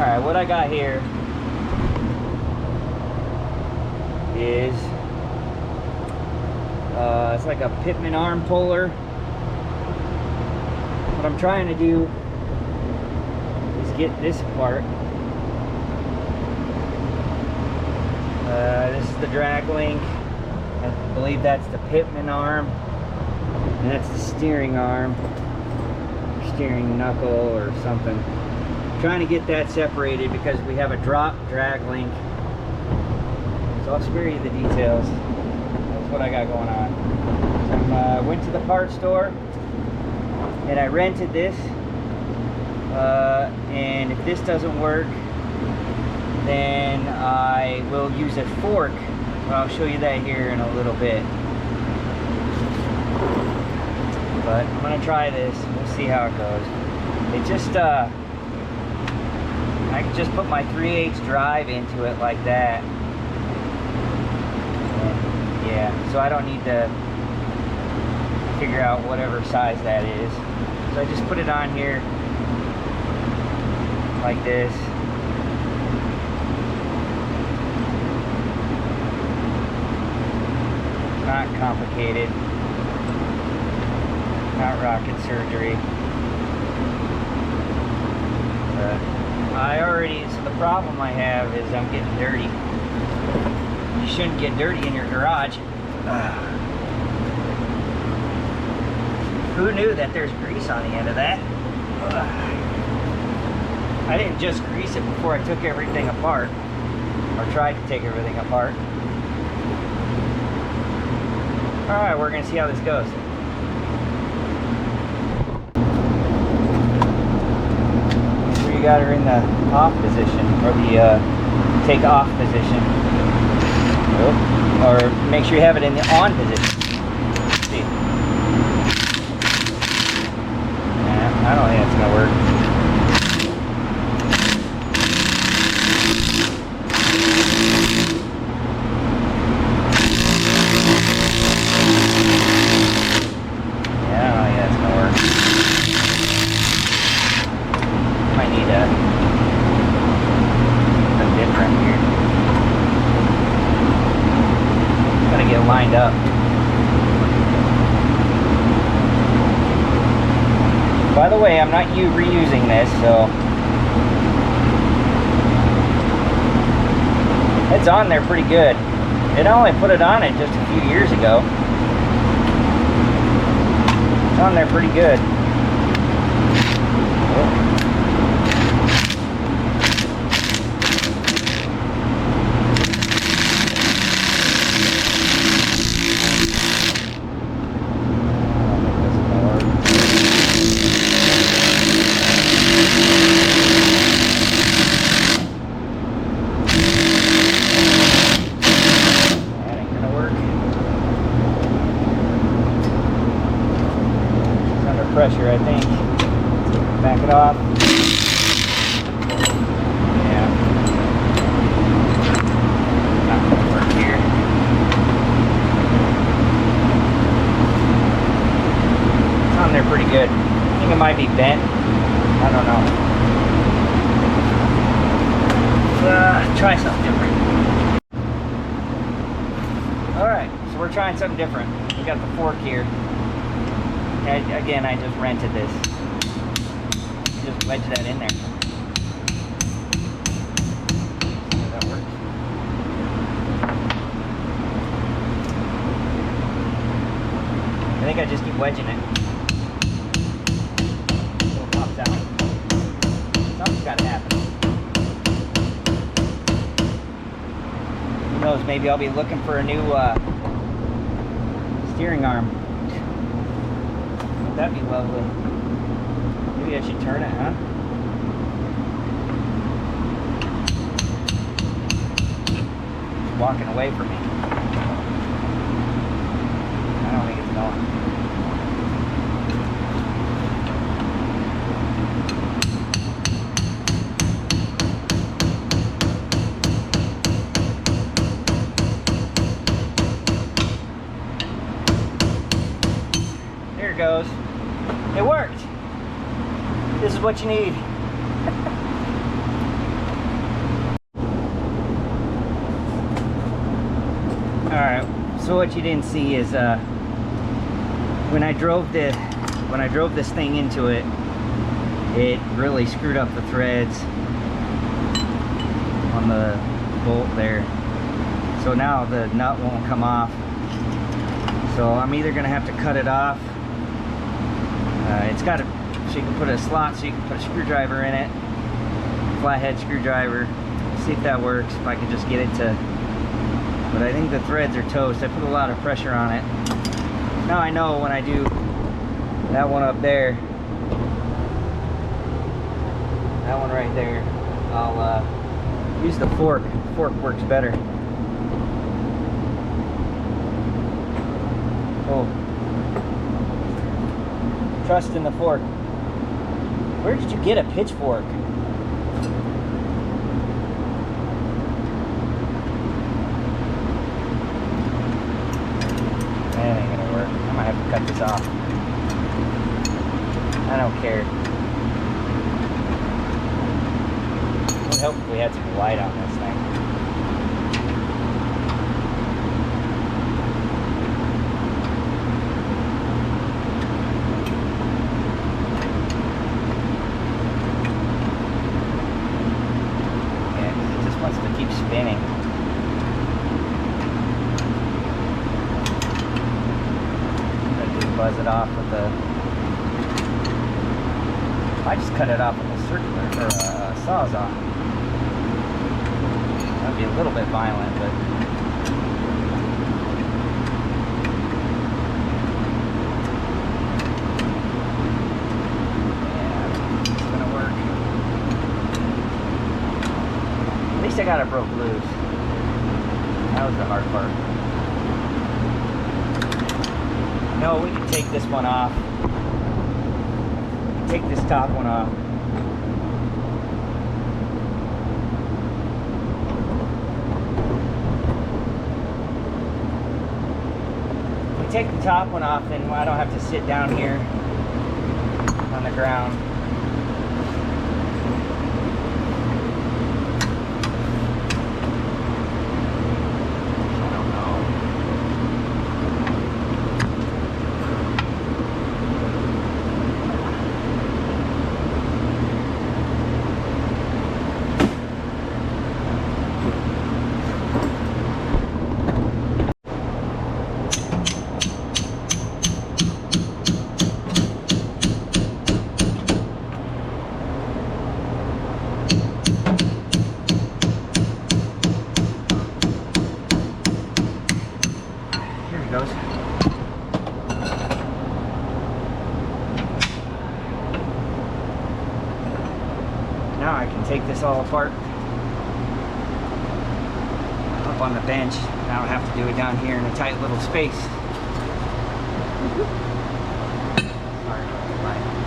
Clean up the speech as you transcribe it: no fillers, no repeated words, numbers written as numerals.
Alright, what I got here is it's like a Pitman arm puller. What I'm trying to do is get this apart. This is the drag link. I believe that's the Pitman arm, and that's the steering arm, steering knuckle or something. Trying to get that separated because we have a drop drag link. So I'll spare you the details. That's what I got going on. I went to the parts store and I rented this. And if this doesn't work, then I will use a fork. I'll show you that here in a little bit. But I'm gonna try this. We'll see how it goes. It just I can just put my 3/8 drive into it like that. And yeah, so I don't need to figure out whatever size that is. So I just put it on here like this. Not complicated, not rocket surgery. So the problem I have is I'm getting dirty. You shouldn't get dirty in your garage. Who knew that there's grease on the end of that? I didn't just grease it before I took everything apart, or tried to take everything apart. Alright, we're going to see how this goes. Make sure you got her in the off position, or the take off position. Oh, or make sure you have it in the on position. Let's see. Nah, I don't think that's going to work. Lined up. By the way, I'm not reusing this, so it's on there pretty good. It only put it on it just a few years ago. It's on there pretty good. Pressure, I think. Back it off. Yeah. Not gonna work here. It's on there pretty good. I think it might be bent. I don't know. Try something different. Alright, so we're trying something different. We got the fork here. Again, I just rented this. Just wedge that in there. See if that works. I think I just keep wedging it. So it pops out. Something's got to happen. Who knows, maybe I'll be looking for a new steering arm. That'd be lovely. Maybe I should turn it, huh? It's walking away from me. I don't think it's going. There it goes. It worked. This is what you need. So what you didn't see is when I drove this thing into it, it really screwed up the threads on the bolt there. So now the nut won't come off. So I'm either gonna have to cut it off. It's got a, so you can put a slot so you can put a screwdriver in it, flathead screwdriver. See if that works, if I can just get it to, but I think the threads are toast. I put a lot of pressure on it. Now I know when I do that one up there, that one right there, I'll use the fork. Fork works better. Oh, trust in the fork. Where did you get a pitchfork? That ain't gonna work. I might have to cut this off. I don't care. It would help if we had some light on this thing. Yeah, 'cause it just wants to keep spinning. Buzz it off with the, I just cut it off with a circular or a Sawzall. That'd be a little bit violent, but yeah, it's gonna work. At least I got it broke loose. That was the hard part. No, we can take this one off. Take this top one off. If we take the top one off, then I don't have to sit down here on the ground. Goes. Now I can take this all apart up on the bench. I don't have to do it down here in a tight little space. Sorry about the light.